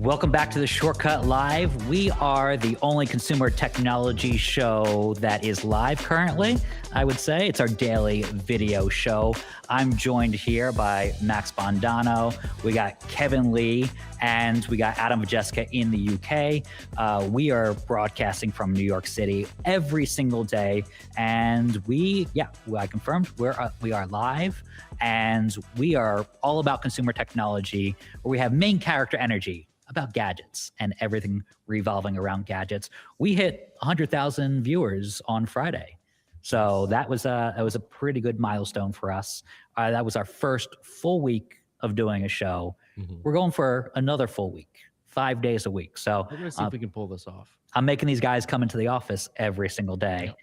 Welcome back to the Shortcut Live. We are the only consumer technology show that is live currently, I would say. It's our daily video show. I'm joined here by Max Bondano. We got Kevin Lee, and we got Adam Vajewska in the UK. We are broadcasting from New York City every single day. And I confirmed we are live, and we are all about consumer technology, where we have main character energy about gadgets and everything revolving around gadgets. We hit 100,000 viewers on Friday. So that was a pretty good milestone for us. That was our first full week of doing a show. Mm-hmm. We're going for another full week, 5 days a week. So we're going to see if we can pull this off. I'm making these guys come into the office every single day,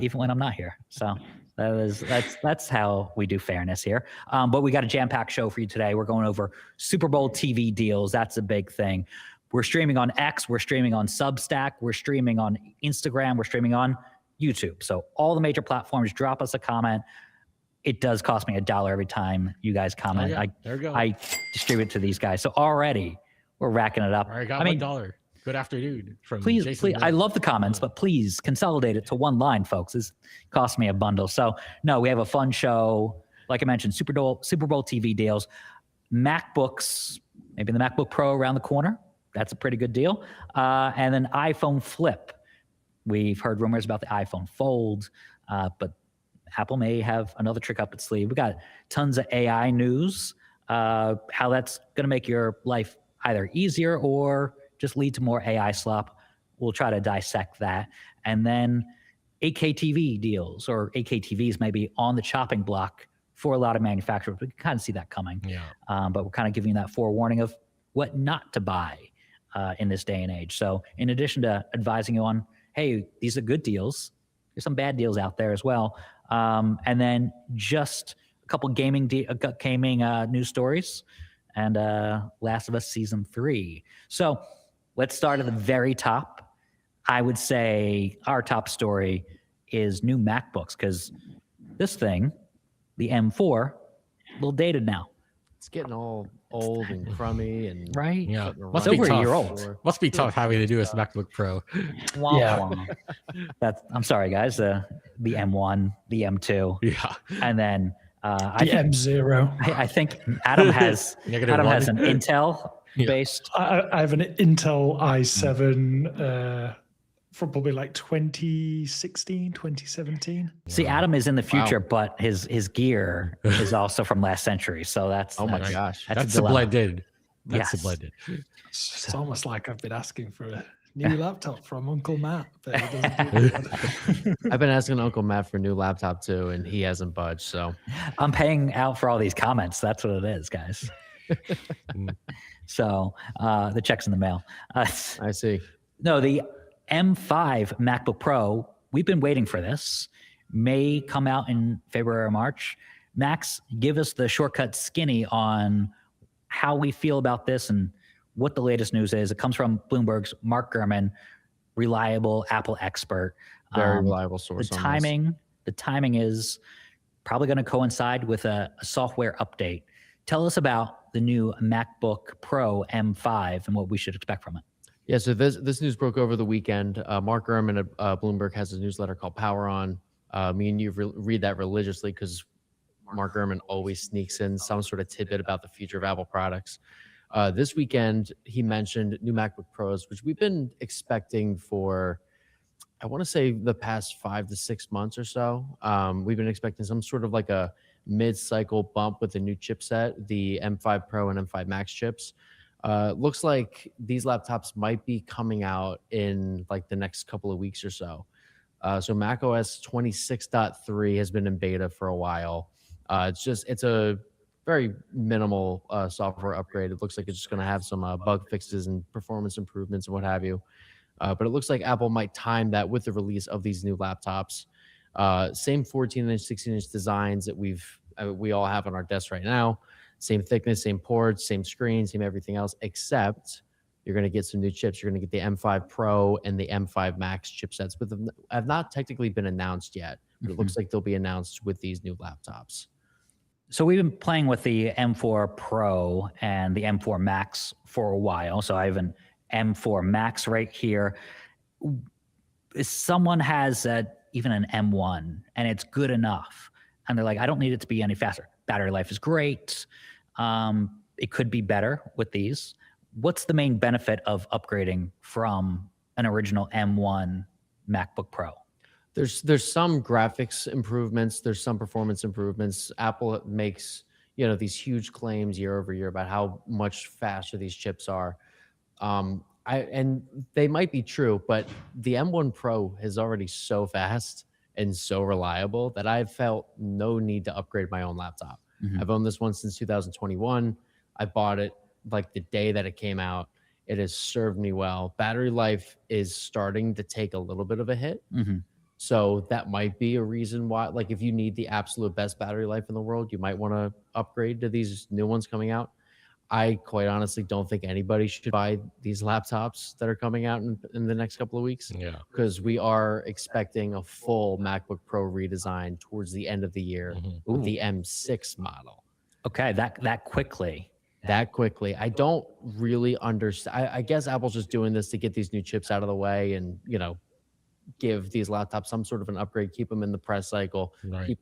even when I'm not here. So that's how we do fairness here. But we got a jam-packed show for you today. We're going over Super Bowl TV deals. That's a big thing. We're streaming on X. We're streaming on Substack. We're streaming on Instagram. We're streaming on YouTube. So all the major platforms, drop us a comment. It does cost me $1 every time you guys comment. There we go. I distribute to these guys. So already we're racking it up. All right, got $1. Good afternoon from please, Jason. I love the comments, but please consolidate it to one line, folks. It cost me a bundle. So no, we have a fun show. Like I mentioned, Super Bowl TV deals, MacBooks, maybe the MacBook Pro around the corner. That's a pretty good deal. And then iPhone Flip. We've heard rumors about the iPhone Fold, but Apple may have another trick up its sleeve. We got tons of AI news, how that's going to make your life either easier or just lead to more AI slop. We'll try to dissect that. And then 8K TV deals, or 8K TVs may be on the chopping block for a lot of manufacturers. We can kind of see that coming. Yeah. But we're kind of giving you that forewarning of what not to buy in this day and age. So in addition to advising you on, hey, these are good deals, there's some bad deals out there as well. And then just a couple gaming news stories, and Last of Us Season 3. So let's start at the very top. I would say our top story is new MacBooks, because this thing, the M4, a little dated now. It's getting all old and crummy and right. Yeah, must be tough. A year old. Must be tough having to do this MacBook Pro. I'm sorry, guys. The M1, the M2, and then the M0. I think Adam has an Intel based. I have an Intel i7 from probably like 2016, 2017. See, Adam is in the future, but his gear is also from last century. So that's my gosh, that's the blended. That's the blended. It's almost like I've been asking for a new laptop from Uncle Matt. But he doesn't I've been asking Uncle Matt for a new laptop too, and he hasn't budged. So I'm paying out for all these comments. That's what it is, guys. So the check's in the mail. I see. No, the M5 MacBook Pro, we've been waiting for this. May come out in February or March. Max, give us the shortcut skinny on how we feel about this and what the latest news is. It comes from Bloomberg's Mark Gurman, reliable Apple expert. Very reliable source. The timing is probably going to coincide with a software update. Tell us about the new MacBook Pro M5 and what we should expect from it. Yeah, so this news broke over the weekend. Mark Gurman at Bloomberg has a newsletter called Power On. Me and you read that religiously because Mark Gurman always sneaks in some sort of tidbit about the future of Apple products. This weekend, he mentioned new MacBook Pros, which we've been expecting for, I want to say, the past 5 to 6 months or so. We've been expecting some sort of like a mid-cycle bump with the new chipset, the M5 Pro and M5 Max chips. Looks like these laptops might be coming out in like the next couple of weeks or so. So macOS 26.3 has been in beta for a while. It's a very minimal software upgrade. It looks like it's just going to have some bug fixes and performance improvements and what have you. But it looks like Apple might time that with the release of these new laptops. Same 14-inch, 16-inch designs that we all have on our desks right now. Same thickness, same ports, same screen, same everything else, except you're going to get some new chips. You're going to get the M5 Pro and the M5 Max chipsets. With them, have not technically been announced yet, but it looks like they'll be announced with these new laptops. So we've been playing with the M4 Pro and the M4 Max for a while. So I have an M4 Max right here. If someone has even an M1 and it's good enough, and they're like, I don't need it to be any faster. Battery life is great. It could be better with these. What's the main benefit of upgrading from an original M1 MacBook Pro? There's some graphics improvements, there's some performance improvements. Apple makes, these huge claims year over year about how much faster these chips are. And they might be true, but the M1 Pro is already so fast and so reliable that I've felt no need to upgrade my own laptop. I've owned this one since 2021. I bought it like the day that it came out. It has served me well. Battery life is starting to take a little bit of a hit. So that might be a reason why, like if you need the absolute best battery life in the world, you might want to upgrade to these new ones coming out. I quite honestly don't think anybody should buy these laptops that are coming out in the next couple of weeks. Yeah. Because we are expecting a full MacBook Pro redesign towards the end of the year with the M6 model. Okay, that quickly. That quickly. I don't really understand. I guess Apple's just doing this to get these new chips out of the way and, give these laptops some sort of an upgrade, keep them in the press cycle, Right. keep,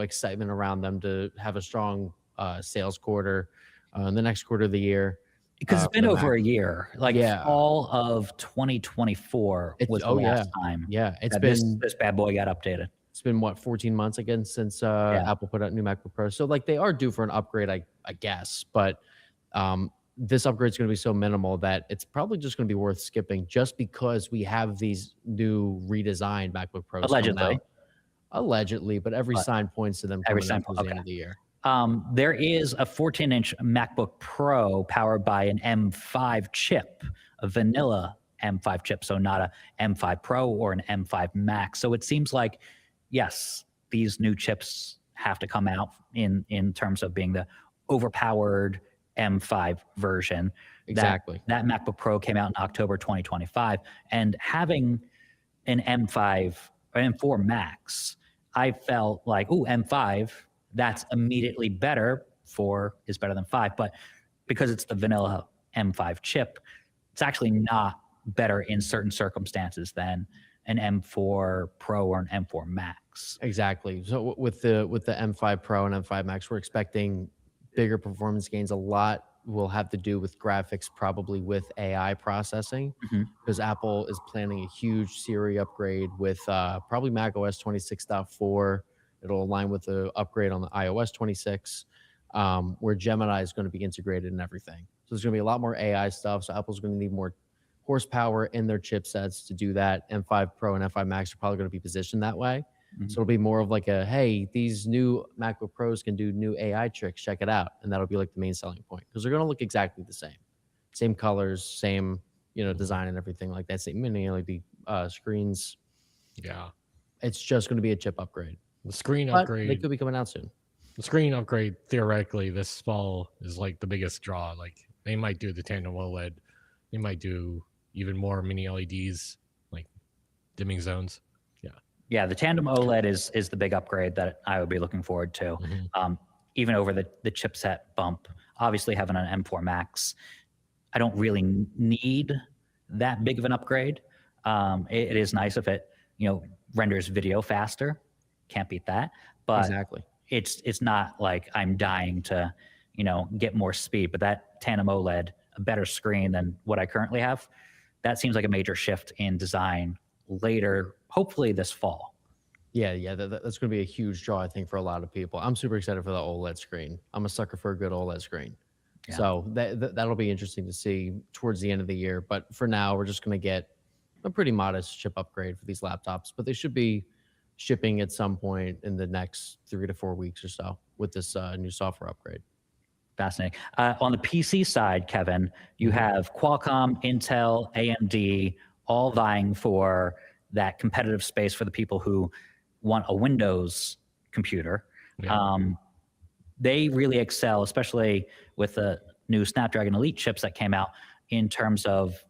excitement around them to have a strong sales quarter in the next quarter of the year. Because it's been over a year. Like Yeah. fall of 2024 was the last time Yeah, it's that been this bad boy got updated. it's been what, 14 months again since Apple put out new MacBook Pro. So like they are due for an upgrade, I guess, but this upgrade is going to be so minimal that it's probably just going to be worth skipping just because we have these new redesigned MacBook Pros. Allegedly, but every sign points to them coming out towards the end of the year. There is a 14-inch MacBook Pro powered by an M5 chip, a vanilla M5 chip, so not a M5 Pro or an M5 Max. So it seems like, yes, these new chips have to come out in terms of being the overpowered M5 version. Exactly. That MacBook Pro came out in October 2025, and having an M5 or M4 Max, I felt like, ooh, M5, that's immediately better. 4 is better than 5, but because it's the vanilla M5 chip, it's actually not better in certain circumstances than an M4 Pro or an M4 Max. Exactly. So with the M5 Pro and M5 Max, we're expecting bigger performance gains. A lot will have to do with graphics, probably with AI processing, because Apple is planning a huge Siri upgrade with probably Mac OS 26.4. It'll align with the upgrade on the iOS 26, where Gemini is going to be integrated in everything. So there's going to be a lot more AI stuff. So Apple's going to need more horsepower in their chipsets to do that. M5 Pro and M5 Max are probably going to be positioned that way. So it'll be more of like a, hey, these new MacBook Pros can do new AI tricks. Check it out. And that'll be like the main selling point because they're going to look exactly the same. Same colors, same, design and everything like that. Same mini LED screens. Yeah. It's just going to be a chip upgrade. The screen But upgrade. they could be coming out soon. The screen upgrade, theoretically, this fall is like the biggest draw. Like they might do the tandem OLED. They might do even more mini LEDs, like dimming zones. Yeah, the tandem OLED is the big upgrade that I would be looking forward to, even over the chipset bump. Obviously, having an M4 Max, I don't really need that big of an upgrade. It is nice if it renders video faster. Can't beat that. But Exactly. it's not like I'm dying to get more speed. But that tandem OLED, a better screen than what I currently have, that seems like a major shift in design later, hopefully this fall. Yeah, that's going to be a huge draw, I think, for a lot of people. I'm super excited for the OLED screen. I'm a sucker for a good OLED screen. Yeah. So that'll be interesting to see towards the end of the year. But for now, we're just going to get a pretty modest chip upgrade for these laptops. But they should be shipping at some point in the next 3 to 4 weeks or so with this new software upgrade. Fascinating. On the PC side, Kevin, you have Qualcomm, Intel, AMD, all vying for that competitive space for the people who want a Windows computer. Yeah. They really excel, especially with the new Snapdragon Elite chips that came out in terms of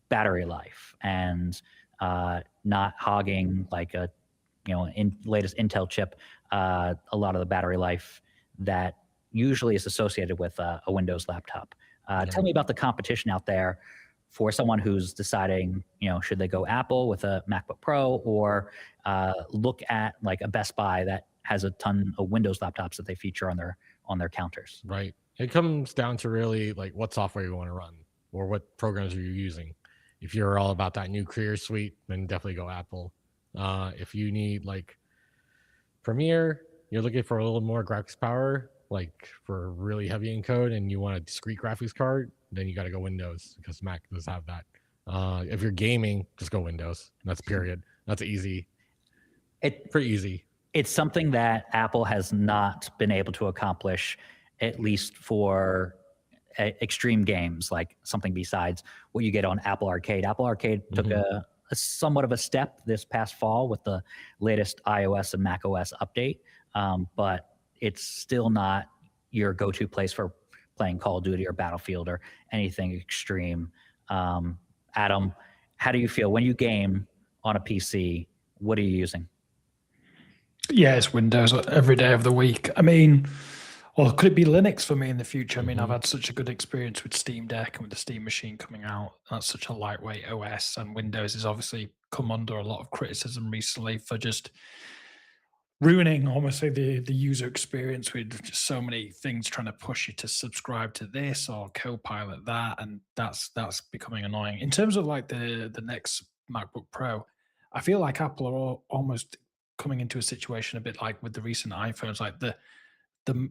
battery life and not hogging like latest Intel chip. A lot of the battery life that usually is associated with a Windows laptop. Tell me about the competition out there for someone who's deciding, should they go Apple with a MacBook Pro or look at like a Best Buy that has a ton of Windows laptops that they feature on their counters. Right. It comes down to really like what software you want to run or what programs are you using. If you're all about that new Creator Suite, then definitely go Apple. If you need like Premiere, you're looking for a little more graphics power, like for really heavy encode, and you want a discrete graphics card, then you got to go Windows because Mac does have that. If you're gaming, just go Windows. That's period. That's easy. Pretty easy. It's something that Apple has not been able to accomplish, at least for extreme games, like something besides what you get on Apple Arcade. Apple Arcade took a somewhat of a step this past fall with the latest iOS and macOS update, but it's still not your go-to place for playing Call of Duty or Battlefield or anything extreme. Adam, how do you feel when you game on a PC? What are you using? Yeah, it's Windows every day of the week. I mean, or could it be Linux for me in the future? I mean, I've had such a good experience with Steam Deck and with the Steam Machine coming out. That's such a lightweight OS, and Windows has obviously come under a lot of criticism recently for just ruining almost like the user experience with just so many things trying to push you to subscribe to this or Copilot that, and that's becoming annoying. In terms of like the next MacBook Pro, I feel like Apple are almost coming into a situation a bit like with the recent iPhones, like the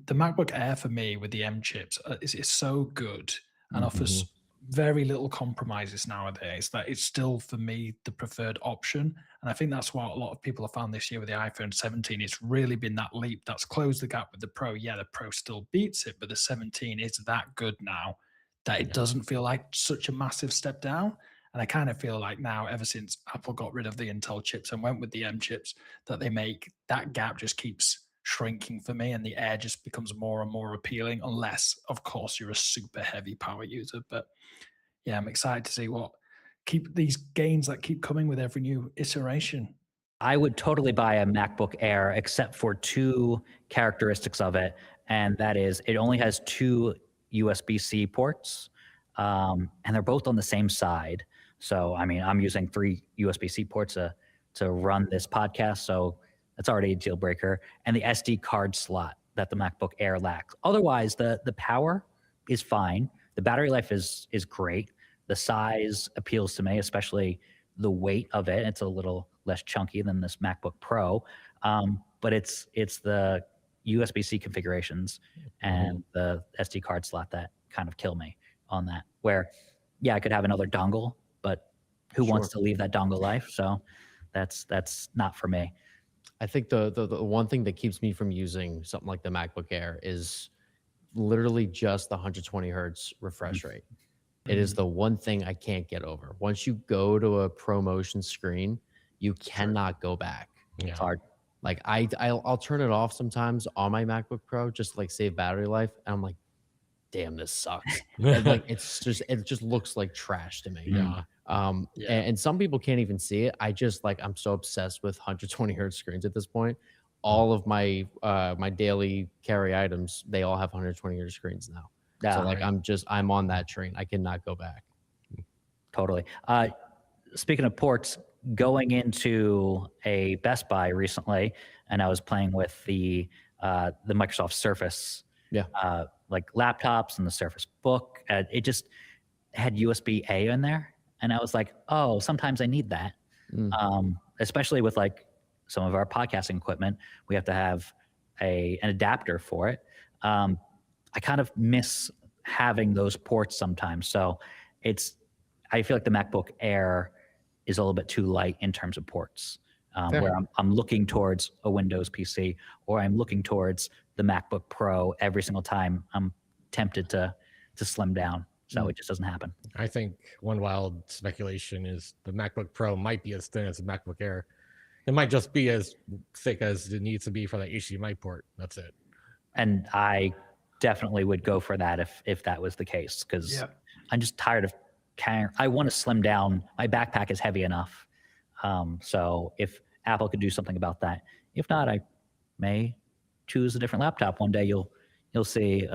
MacBook Air for me with the M chips is so good and offers very little compromises nowadays that it's still for me the preferred option. And I think that's what a lot of people have found this year with the iPhone 17. It's really been that leap that's closed the gap with the Pro. Yeah, the Pro still beats it, but the 17 is that good now that it doesn't feel like such a massive step down. And I kind of feel like now, ever since Apple got rid of the Intel chips and went with the M chips that they make, that gap just keeps shrinking for me, and the Air just becomes more and more appealing, unless, of course, you're a super heavy power user. But yeah, I'm excited to see what keep these gains that keep coming with every new iteration. I would totally buy a MacBook Air, except for two characteristics of it, and that is it only has two USB-C ports, and they're both on the same side. So, I mean, I'm using 3 USB-C ports to run this podcast, so that's already a deal breaker. And the SD card slot that the MacBook Air lacks. Otherwise, the power is fine. The battery life is great. The size appeals to me, especially the weight of it. It's a little less chunky than this MacBook Pro, but it's the USB-C configurations and the SD card slot that kind of kill me on that. Where, yeah, I could have another dongle, but who wants to leave that dongle life? So that's not for me. I think the one thing that keeps me from using something like the MacBook Air is literally just the 120 hertz refresh rate. It is the one thing I can't get over. Once you go to a ProMotion screen, you cannot go back. Yeah. It's hard. Like I'll turn it off sometimes on my MacBook Pro just to like save battery life, and I'm like, damn, this sucks. And like it just looks like trash to me. Yeah. And some people can't even see it. I'm so obsessed with 120 hertz screens at this point. All of my my daily carry items, they all have 120 hertz screens now. So like I'm on that train. I cannot go back. Totally. Speaking of ports, going into a Best Buy recently, and I was playing with the Microsoft Surface, like laptops and the Surface Book. It just had USB-A in there, and I was like, oh, sometimes I need that. Especially with like some of our podcasting equipment, we have to have an adapter for it. I kind of miss having those ports sometimes. So I feel like the MacBook Air is a little bit too light in terms of ports, where I'm looking towards a Windows PC or I'm looking towards the MacBook Pro every single time I'm tempted to slim down. So it just doesn't happen. I think one wild speculation is the MacBook Pro might be as thin as the MacBook Air. It might just be as thick as it needs to be for the HDMI port. That's it. And I definitely would go for that if that was the case, because I'm just tired of carrying. I want to slim down. My backpack is heavy enough. So if Apple could do something about that. If not, I may choose a different laptop. One day you'll you'll see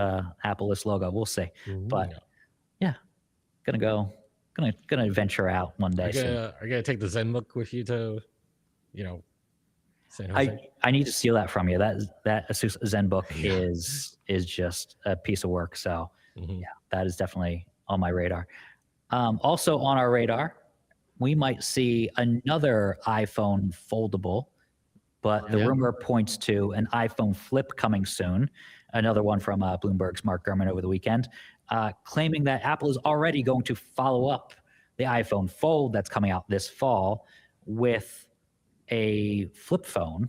Apple-less logo. We'll see. But yeah, gonna venture out one day soon. Are you gonna take the ZenBook with you to, San Jose? I need to steal that from you. That Asus ZenBook is just a piece of work. So yeah, that is definitely on my radar. Also on our radar, we might see another iPhone foldable, but the rumor points to an iPhone flip coming soon. Another one from Bloomberg's Mark Gurman over the weekend, claiming that Apple is already going to follow up the iPhone Fold that's coming out this fall with a flip phone,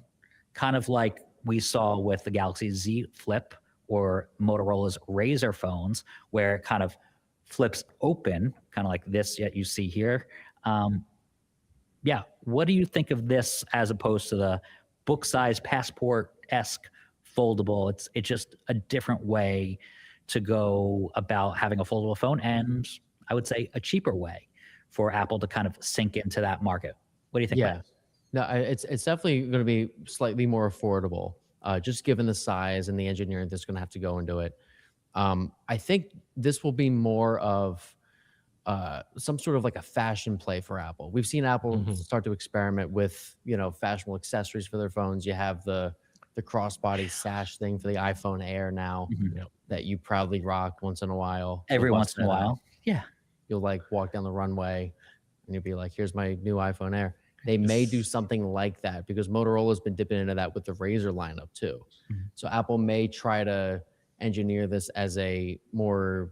kind of like we saw with the Galaxy Z Flip or Motorola's Razr phones, where it kind of flips open, kind of like this yet you see here. Yeah, what do you think of this as opposed to the book-size passport-esque foldable? It's just a different way to go about having a foldable phone, and I would say a cheaper way for Apple to kind of sink into that market. What do you think? Yeah, Matt? no, it's definitely going to be slightly more affordable, just given the size and the engineering that's going to have to go into it. I think this will be more of some sort of like a fashion play for Apple. We've seen Apple start to experiment with, fashionable accessories for their phones. You have the crossbody sash thing for the iPhone Air now that you proudly rock once in a while. Every You'll once bust in a that out. while. Yeah. You'll like walk down the runway and you'll be like, here's my new iPhone Air. They may do something like that because Motorola's been dipping into that with the Razr lineup too. So Apple may try to engineer this as a more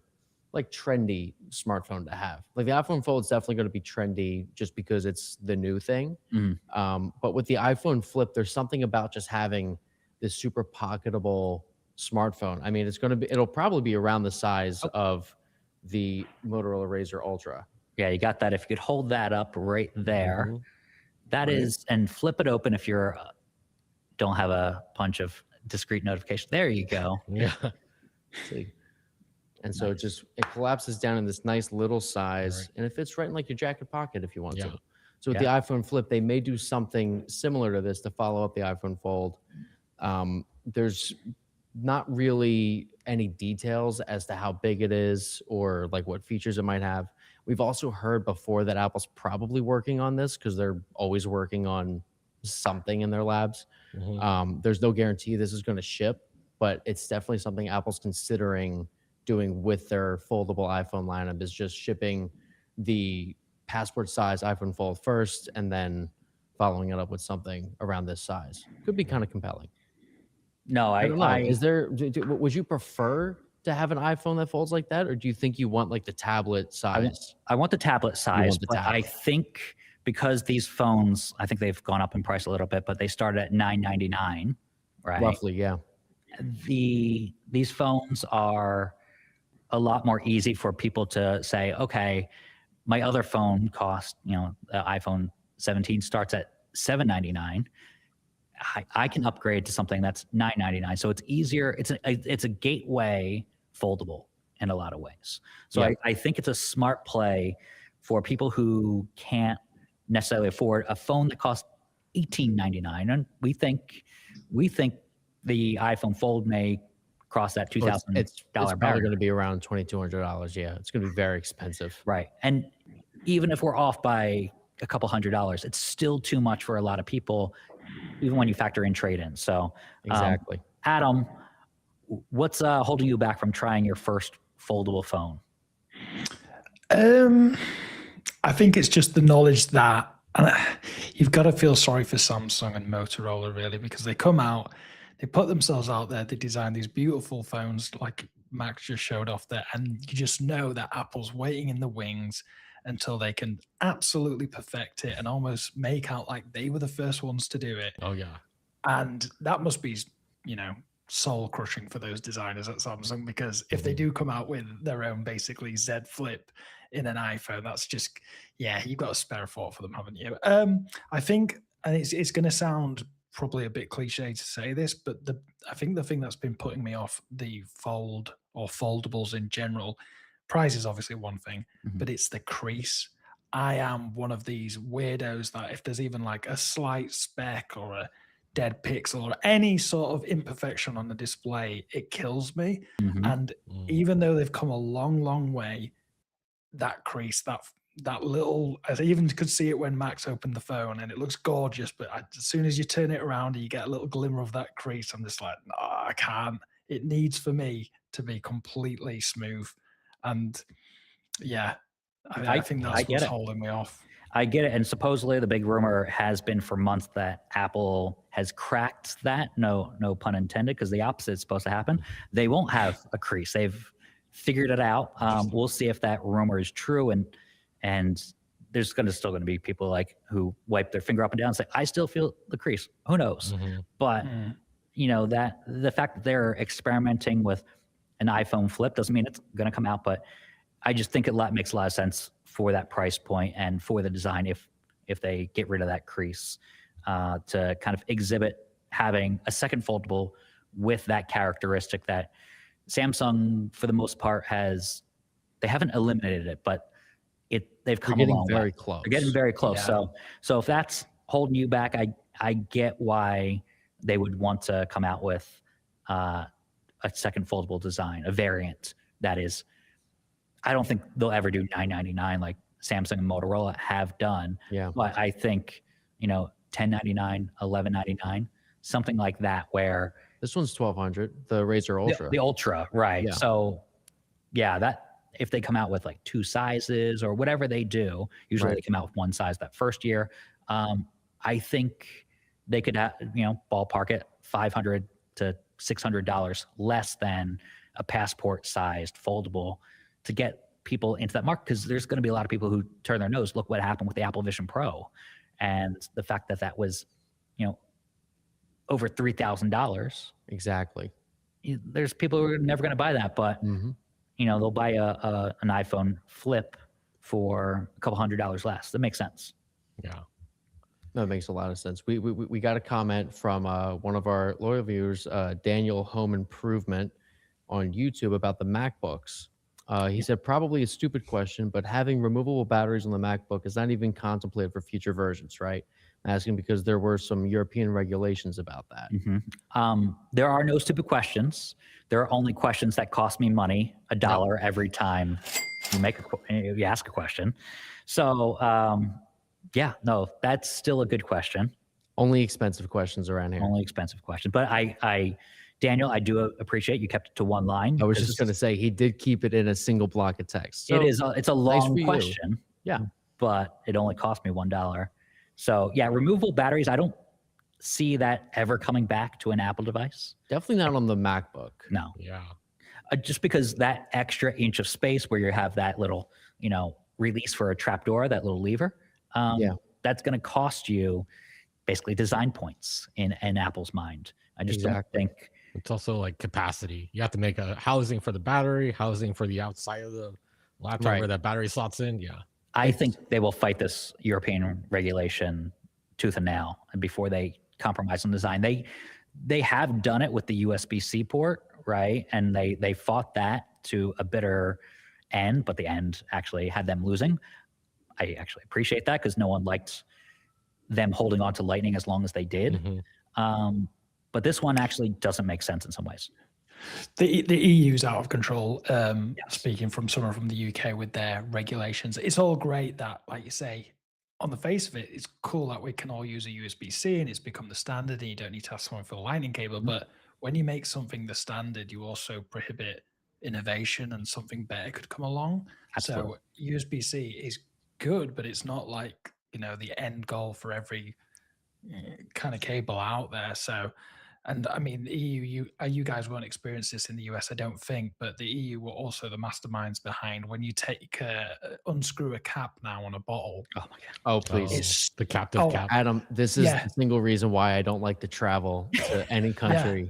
like trendy smartphone to have. Like the iPhone Fold is definitely going to be trendy just because it's the new thing. But with the iPhone Flip, there's something about just having this super pocketable smartphone. I mean, it'll probably be around the size of the Motorola Razr Ultra. Yeah, you got that. If you could hold that up right there, that is, and flip it open if you're don't have a bunch of discrete notifications. There you go. Yeah. See? And so it collapses down in this nice little size, and it fits right in like your jacket pocket if you want to. So with the iPhone Flip, they may do something similar to this to follow up the iPhone Fold. There's not really any details as to how big it is or like what features it might have. We've also heard before that Apple's probably working on this because they're always working on something in their labs. There's no guarantee this is going to ship, but it's definitely something Apple's considering doing with their foldable iPhone lineup, is just shipping the passport size iPhone Fold first and then following it up with something around this size. Could be kind of compelling. No, I don't know. Would you prefer to have an iPhone that folds like that, or do you think you want like the tablet size? I want the tablet size, but I think because these phones, I think they've gone up in price a little bit, but they started at $999, right? Roughly, yeah. These phones are a lot more easy for people to say, okay, my other phone cost, the iPhone 17 starts at $799. I can upgrade to something that's $999. So it's easier. It's a gateway foldable in a lot of ways. So I think it's a smart play for people who can't necessarily afford a phone that costs $1899. And we think the iPhone Fold may cross that $2,000 it's barrier. probably going to be around $2,200. Yeah, it's going to be very expensive. Right. And even if we're off by a couple $100, it's still too much for a lot of people, even when you factor in trade-in. So exactly. Adam, what's holding you back from trying your first foldable phone? I think it's just the knowledge that you've got to feel sorry for Samsung and Motorola, really, because they come out, they put themselves out there, they design these beautiful phones like Max just showed off there, and you just know that Apple's waiting in the wings until they can absolutely perfect it and almost make out like they were the first ones to do it. Oh, yeah. And that must be, soul crushing for those designers at Samsung, because if they do come out with their own basically Z Flip in an iPhone, that's just, you've got a spare thought for them, haven't you? I think, and it's going to sound probably a bit cliche to say this, but I think the thing that's been putting me off the Fold or foldables in general, price is obviously one thing, but it's the crease. I am one of these weirdos that if there's even like a slight speck or a dead pixel or any sort of imperfection on the display, it kills me. Mhm. And even though they've come a long, long way, that crease, that little, I even could see it when Max opened the phone, and it looks gorgeous. But as soon as you turn it around and you get a little glimmer of that crease, I'm just like, no, I can't. It needs for me to be completely smooth. And yeah, I think I that's get what's it. holding me off. I get it. And supposedly the big rumor has been for months that Apple has cracked that. No pun intended, because the opposite is supposed to happen. They won't have a crease. They've figured it out. We'll see if that rumor is true. And there's still going to be people like who wipe their finger up and down and say, I still feel the crease. Who knows? But that the fact that they're experimenting with an iPhone flip doesn't mean it's going to come out. But I just think it makes a lot of sense for that price point and for the design if they get rid of that crease to kind of exhibit having a second foldable with that characteristic that Samsung, for the most part, they haven't eliminated it, but they've come a long way. Very close. They're getting very close. Yeah. So if that's holding you back, I get why they would want to come out with a second foldable design, a variant that is. I don't think they'll ever do $999 like Samsung and Motorola have done. Yeah. But I think, $1099, $1199, something like that, where This one's $1,200. The Razer Ultra. the Ultra, right? Yeah. So, yeah, that if they come out with like two sizes or whatever they do, usually they come out with one size that first year. I think they could, ballpark it $500 to $600 less than a passport-sized foldable to get people into that market, because there's going to be a lot of people who turn their nose. Look what happened with the Apple Vision Pro, and the fact that was, over $3,000. Exactly. There's people who are never going to buy that, but they'll buy an iPhone flip for a couple $100 less. That makes sense. Yeah. That makes a lot of sense. We got a comment from one of our loyal viewers, Daniel Home Improvement on YouTube, about the MacBooks. He said, probably a stupid question, but having removable batteries on the MacBook is not even contemplated for future versions, right? I'm asking because there were some European regulations about that. There are no stupid questions. There are only questions that cost me money, $1 every time you ask a question. So, that's still a good question. Only expensive questions around here. Only expensive question. But Daniel, I do appreciate you kept it to one line. I was just going to say, he did keep it in a single block of text. So it's a long nice question. Yeah. But it only cost me $1. So yeah, removable batteries, I don't see that ever coming back to an Apple device. Definitely not on the MacBook. No. Yeah. Just because that extra inch of space where you have that little, release for a trapdoor, that little lever, that's going to cost you basically design points in Apple's mind. I just don't think. It's also like capacity. You have to make a housing for the battery, housing for the outside of the laptop where that battery slots in. Yeah. I think they will fight this European regulation tooth and nail, and before they compromise on design. They have done it with the USB-C port, right? And they fought that to a bitter end, but the end actually had them losing. I actually appreciate that, because no one liked them holding on to Lightning as long as they did. But this one actually doesn't make sense in some ways. The EU's out of control. Speaking from someone from the UK with their regulations, it's all great that, like you say, on the face of it, it's cool that we can all use a USB-C and it's become the standard, and you don't need to have someone for the Lightning cable. But when you make something the standard, you also prohibit innovation, and something better could come along. Absolutely. So USB-C is good, but it's not like the end goal for every kind of cable out there. So. And I mean, the EU, you guys won't experience this in the US, I don't think, but the EU were also the masterminds behind when you unscrew a cap now on a bottle. Oh my God. Oh, please. It's the captive cap. Adam, this is the single reason why I don't like to travel to any country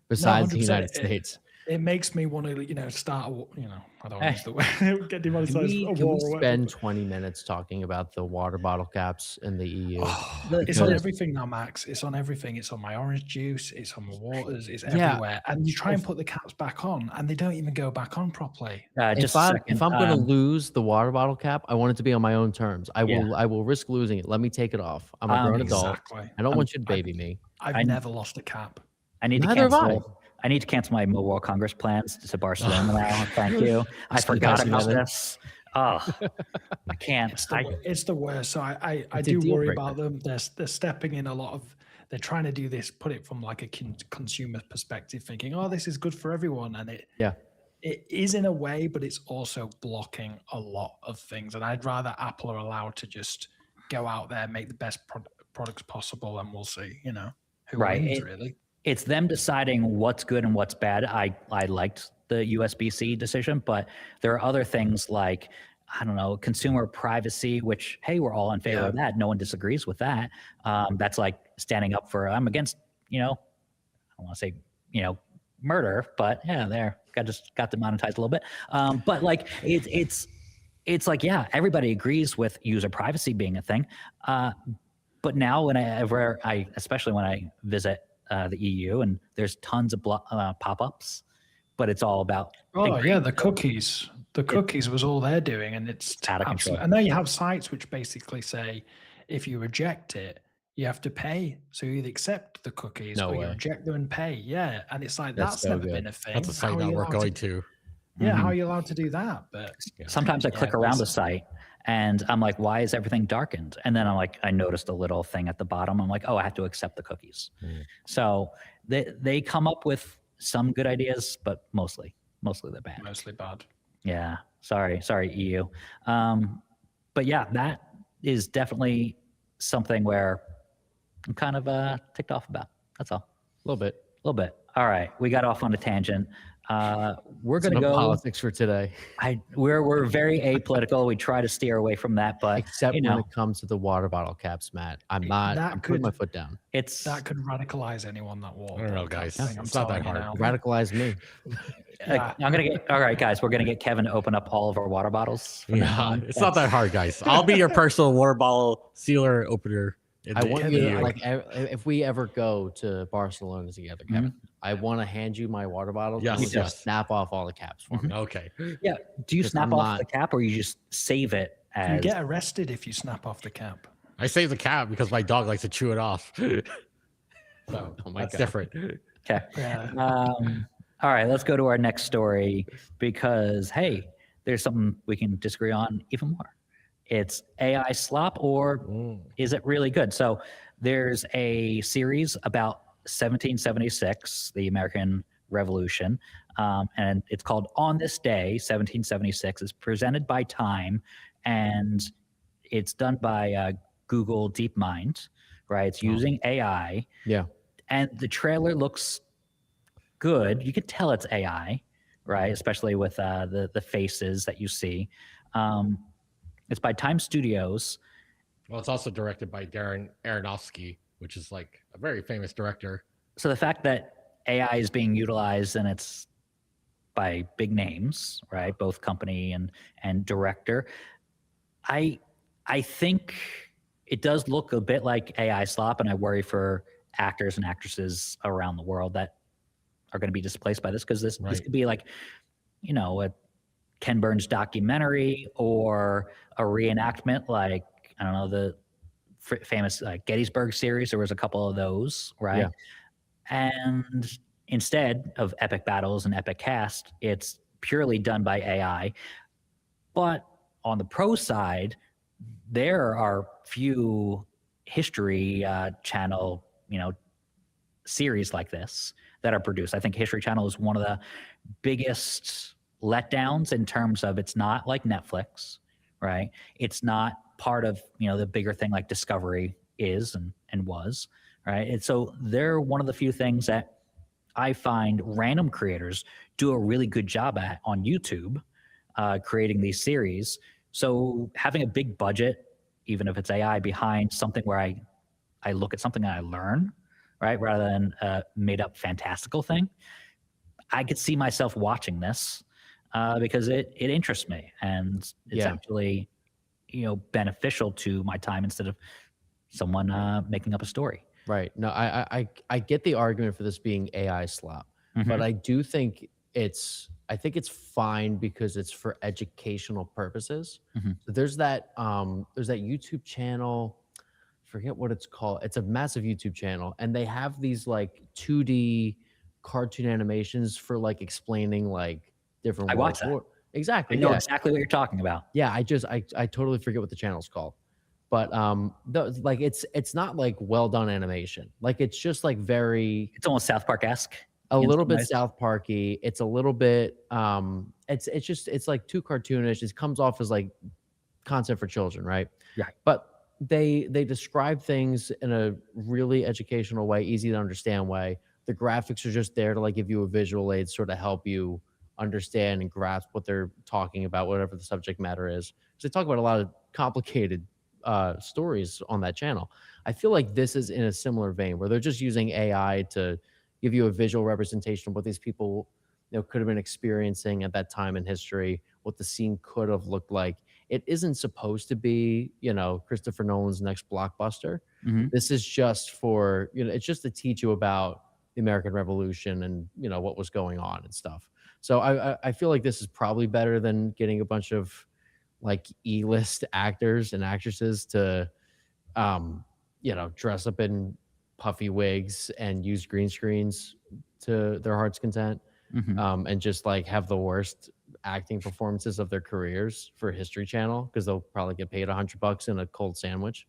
besides the United States. It makes me want to, start, I don't want to use the word, get demonetized. Can we spend 20 minutes talking about the water bottle caps in the EU? It's on everything now, Max. It's on everything. It's on my orange juice. It's on my waters. It's everywhere. And you try and put the caps back on, and they don't even go back on properly. If I'm going to lose the water bottle cap, I want it to be on my own terms. I will risk losing it. Let me take it off. I'm a grown adult. I don't want you to baby me. I've never lost a cap. I need Neither to have I. cancel. I need to cancel my Mobile World Congress plans to Barcelona now. Thank you. I forgot about this. Oh, I can't. It's the worst. So I It's a do deal worry breaker. about them. They're stepping in a lot of. They're trying to do this, put it from like a consumer perspective, thinking, "Oh, this is good for everyone," and it is in a way, but it's also blocking a lot of things. And I'd rather Apple are allowed to just go out there, make the best products possible, and we'll see. You know, who wins really. It's them deciding what's good and what's bad. I liked the USB-C decision, but there are other things like, I don't know, consumer privacy, which, hey, we're all in favor of that. No one disagrees with that. That's like standing up for, I'm against, I don't want to say, murder, but yeah, just got demonetized a little bit. But like, it's like, yeah, everybody agrees with user privacy being a thing. But now whenever especially when I visit the EU, and there's tons of pop-ups, but it's all about the cookies. The cookies was all they're doing, and it's out of control. And now you have sites which basically say if you reject it, you have to pay. So you either accept the cookies or you reject them and pay. Yeah, and it's like that's so never good. been a thing. That's a site that we're going to. Yeah, how are you allowed to do that? But sometimes I click around the site and I'm like, why is everything darkened? And then I'm like, I noticed a little thing at the bottom. I'm like, oh, I have to accept the cookies. So they come up with some good ideas, but mostly they're bad. Mostly bad. Yeah. Sorry, EU. But yeah, that is definitely something where I'm kind of ticked off about. That's all. A little bit. All right. We got off on a tangent. We're going to go politics for today. We're very apolitical. We try to steer away from that, but except when it comes to the water bottle caps, Matt. I'm putting my foot down. That could radicalize anyone that walks. I don't know, guys. It's not that hard. Radicalize me. I'm gonna get all right, guys. We're gonna get Kevin to open up all of our water bottles. Yeah, it's not that hard, guys. I'll be your personal water bottle sealer opener. I want you to, like, if we ever go to Barcelona together, Kevin, I want to hand you my water bottle. Yes, you just snap off all the caps for me. Okay. Yeah. Do you snap off the cap, or you just save it? You get arrested if you snap off the cap. I save the cap because my dog likes to chew it off. So that's different. Okay. Yeah. All right. Let's go to our next story because hey, there's something we can disagree on even more. It's AI slop, or is it really good? So there's a series about 1776, the American Revolution, and it's called On This Day, 1776. It's presented by Time, and it's done by Google DeepMind, right? It's using AI. Yeah. And the trailer looks good. You can tell it's AI, right? Especially with the faces that you see. It's by Time Studios. Well, it's also directed by Darren Aronofsky, which is like a very famous director. So the fact that AI is being utilized and it's by big names, right? Both company and director. I think it does look a bit like AI slop, and I worry for actors and actresses around the world that are going to be displaced by this, because this could be like, a Ken Burns documentary or a reenactment, like, I don't know, the famous Gettysburg series. There was a couple of those, right? Yeah. And instead of epic battles and epic cast, it's purely done by AI. But on the pro side, there are few History Channel, series like this that are produced. I think History Channel is one of the biggest letdowns in terms of it's not like Netflix, right? It's not part of, the bigger thing like Discovery is and was, right? And so they're one of the few things that I find random creators do a really good job at on YouTube, creating these series. So having a big budget, even if it's AI, behind something where I look at something and I learn, right? Rather than a made up fantastical thing, I could see myself watching this because it interests me, and it's actually, beneficial to my time instead of someone making up a story. Right. No, I get the argument for this being AI slop, but I do think it's fine because it's for educational purposes. So there's that YouTube channel, forget what it's called. It's a massive YouTube channel, and they have these like 2D cartoon animations for like explaining like different I World watched that. War. I Exactly. know Yeah. exactly what you're talking about. Yeah. I totally forget what the channel's called. But like it's not like well done animation. Like it's just like very It's almost South Park-esque. a in little some bit ways. South Parky. It's a little bit it's like too cartoonish. It comes off as like content for children, right? Right. But they describe things in a really educational way, easy to understand way. The graphics are just there to like give you a visual aid, sort of help you understand and grasp what they're talking about, whatever the subject matter is. So they talk about a lot of complicated stories on that channel. I feel like this is in a similar vein where they're just using AI to give you a visual representation of what these people could have been experiencing at that time in history, what the scene could have looked like. It isn't supposed to be, Christopher Nolan's next blockbuster. Mhm. This is just for, it's just to teach you about the American Revolution and, what was going on and stuff. So I feel like this is probably better than getting a bunch of like E-list actors and actresses to, dress up in puffy wigs and use green screens to their heart's content. Mhm. And just like have the worst acting performances of their careers for History Channel because they'll probably get paid $100 in a cold sandwich.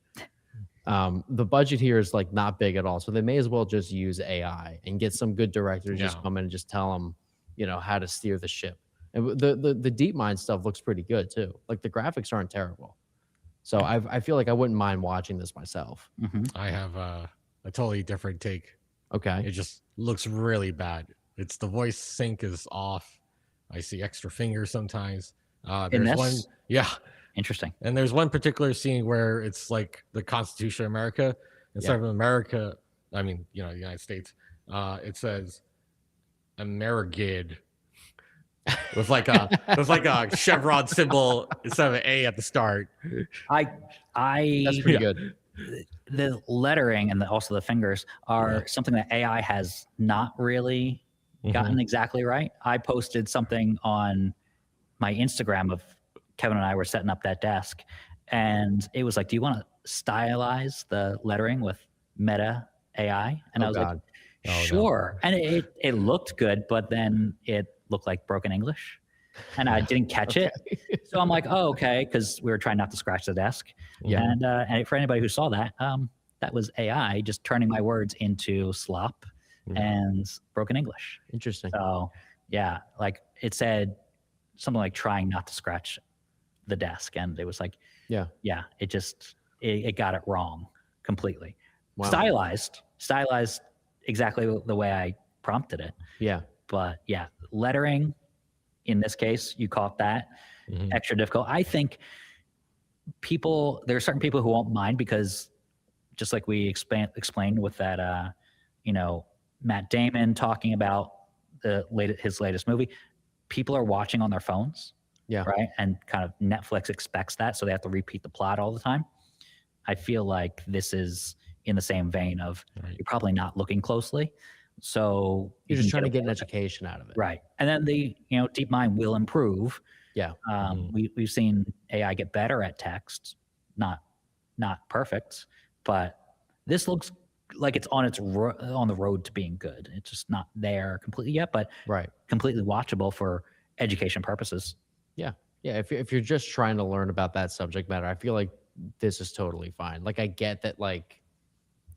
The budget here is like not big at all, so they may as well just use AI and get some good directors just come in and just tell them, how to steer the ship. And the deep mind stuff looks pretty good too. Like the graphics aren't terrible, so I feel like I wouldn't mind watching this myself. Mhm. I have a totally different take. Okay, It just looks really bad. It's the voice sync is off. I see extra fingers sometimes. In There's one, this? yeah, Interesting. and there's one particular scene where it's like the Constitution of America instead of America. I mean, the United States. It says Amerigid with like a chevron symbol instead of an A at the start. I that's pretty good. the lettering and also the fingers are something that AI has not really gotten exactly right. I posted something on my Instagram of Kevin and I were setting up that desk, and it was like, "Do you want to stylize the lettering with Meta AI?" And I was like, "Sure." And it looked good, but then it looked like broken English, and I didn't catch it. So I'm like, "Oh, okay," because we were trying not to scratch the desk. Yeah. And for anybody who saw that, that was AI just turning my words into slop and broken English. Interesting. So yeah, like it said something like trying not to scratch the desk, and it was like, Yeah. it got it wrong completely. Wow. Stylized exactly the way I prompted it. Yeah. But yeah, lettering in this case, you caught that extra difficult. I think there are certain people who won't mind because just like we explained with that, Matt Damon talking about his latest movie, people are watching on their phones. Yeah. Right. And kind of Netflix expects that. So they have to repeat the plot all the time. I feel like this is in the same vein of you're probably not looking closely. So you're just trying to get an education out of it. Right. And then the, deep mind will improve. Yeah. We've seen AI get better at text, not perfect, but this looks like it's on the road to being good. It's just not there completely yet, but completely watchable for education purposes. Yeah. Yeah. If you're just trying to learn about that subject matter, I feel like this is totally fine. Like I get that like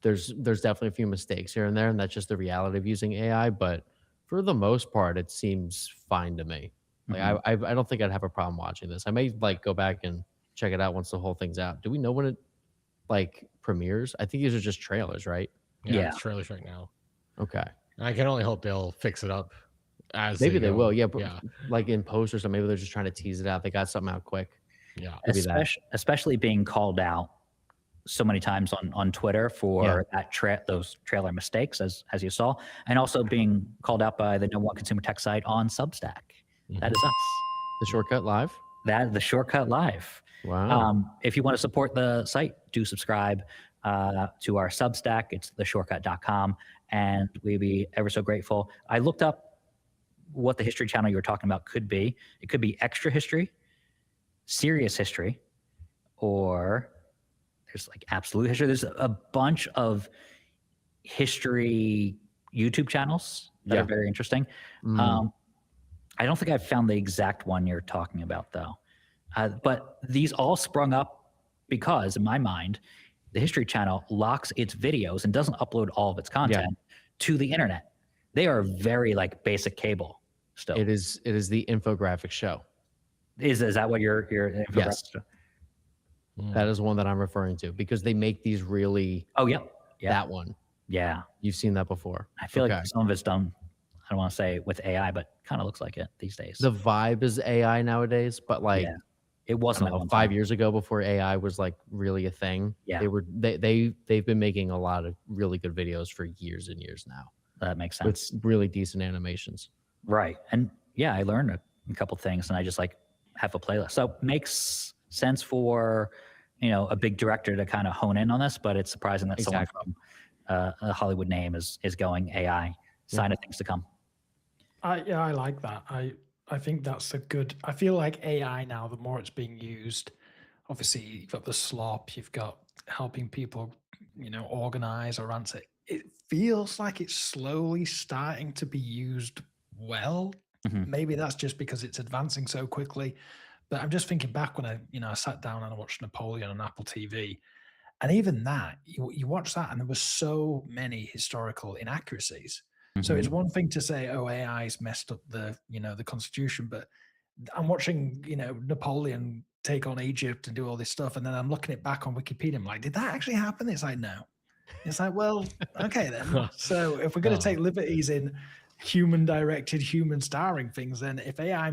there's definitely a few mistakes here and there, and that's just the reality of using AI, but for the most part, it seems fine to me. Like I don't think I'd have a problem watching this. I may like go back and check it out once the whole thing's out. Do we know when it like premieres? I think these are just trailers, right? Yeah. It's trailers right now. Okay. I can only hope they'll fix it up as maybe they will. Yeah, but like in post or something. Maybe they're just trying to tease it out. They got something out quick. Yeah. Especially being called out so many times on Twitter for those trailer mistakes, as you saw, and also being called out by the #1 consumer tech site on Substack. That is us. The Shortcut Live? The Shortcut Live. Wow. If you want to support the site, do subscribe to our Substack. It's theshortcut.com, and we'd be ever so grateful. I looked up what the History Channel you were talking about could be. It could be extra history, serious history, or There's like absolute history. There's a bunch of history YouTube channels that are very interesting. I don't think I've found the exact one you're talking about though. But these all sprung up because, in my mind, the History Channel locks its videos and doesn't upload all of its content to the internet. They are very like basic cable still. It is the infographic show. Is that what your infographic Yes. show? That is one that I'm referring to because they make these really. Oh yeah, That one. yeah. You've seen that before. I feel like some of it's done. I don't want to say with AI, but kind of looks like it these days. The vibe is AI nowadays, but like it wasn't at one 5 time. years ago before AI was like really a thing. Yeah. They've been making a lot of really good videos for years and years now. That makes sense. With really decent animations. Right. And yeah, I learned a couple things and I just like have a playlist. So makes sense for, a big director to kind of hone in on this, but it's surprising that someone from a Hollywood name is going AI. Sign of things to come. I like that. I think that's a good. I feel like AI now, the more it's being used, obviously you've got the slop, you've got helping people, organize or answer. It feels like it's slowly starting to be used well. Maybe that's just because it's advancing so quickly. But I'm just thinking back when I sat down and I watched Napoleon on Apple TV. And even that, you watch that and there were so many historical inaccuracies. So it's one thing to say, oh, AI's messed up the Constitution, but I'm watching, Napoleon take on Egypt and do all this stuff. And then I'm looking it back on Wikipedia. I'm like, did that actually happen? It's like, no. It's like, well, okay then. So if we're going to take liberties in human-directed, human-starring things, then if AI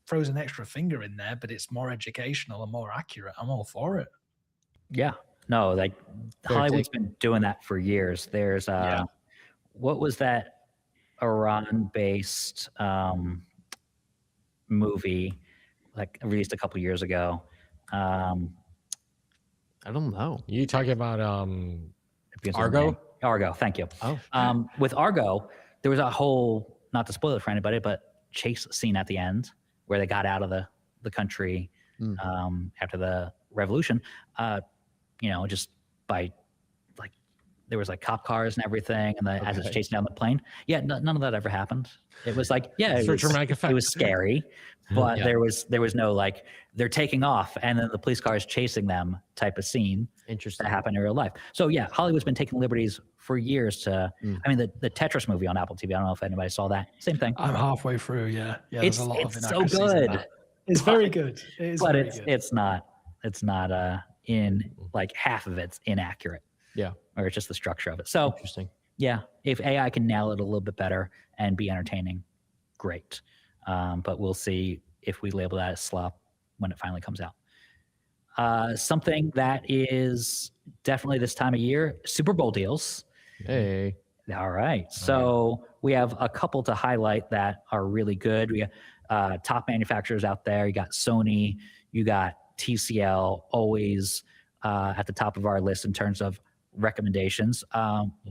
throws an extra finger in there, but it's more educational and more accurate, I'm all for it. Yeah. No, like Hollywood's been doing that for years. There's what was that Iran-based movie like released a couple years ago? I don't know. You talking about Argo? Argo, thank you. Oh. With Argo, there was a whole, not to spoil it for anybody, but chase scene at the end where they got out of the country after the revolution, just by like, there was like cop cars and everything, and as it's chasing down the plane. Yeah, none of that ever happened. It was like, it was dramatic effect. It was scary, but there was no like they're taking off and then the police car is chasing them type of scene. Interesting. That happened in real life. So yeah, Hollywood's been taking liberties for years to. I mean, the Tetris movie on Apple TV. I don't know if anybody saw that. Same thing. I'm halfway through. Yeah. There's a lot of so inaccuracies in good. that. It's very good. It is, but very it's good. it's not in like half of it's inaccurate. Yeah. Or it's just the structure of it. So Interesting. yeah, if AI can nail it a little bit better and be entertaining, great. But we'll see if we label that as slop when it finally comes out. Something that is definitely this time of year, Super Bowl deals. Hey. All right. So we have a couple to highlight that are really good. We got top manufacturers out there. You got Sony, you got TCL, always at the top of our list in terms of recommendations.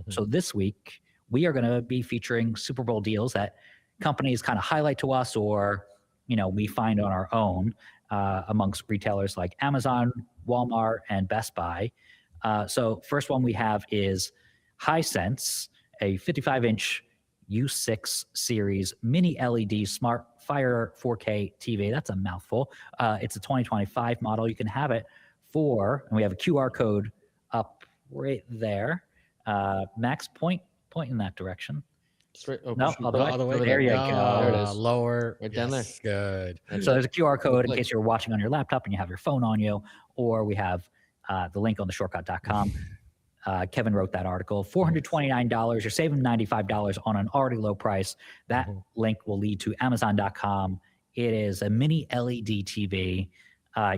So this week, we are going to be featuring Super Bowl deals that companies kind of highlight to us or, we find on our own amongst retailers like Amazon, Walmart, and Best Buy. So first one we have is Hisense, a 55-inch U6 series mini LED smart Fire 4K TV. That's a mouthful. It's a 2025 model. You can have it and we have a QR code up right there. Max, point in that direction. Straight, No, shoot, other way. over There you go. There it is. Lower. Right down there. Good. So there's a QR code in Click. case you're watching on your laptop and you have your phone on you, or we have the link on theshortcut.com. Kevin wrote that article. $429. You're saving $95 on an already low price. That link will lead to Amazon.com. It is a mini LED TV.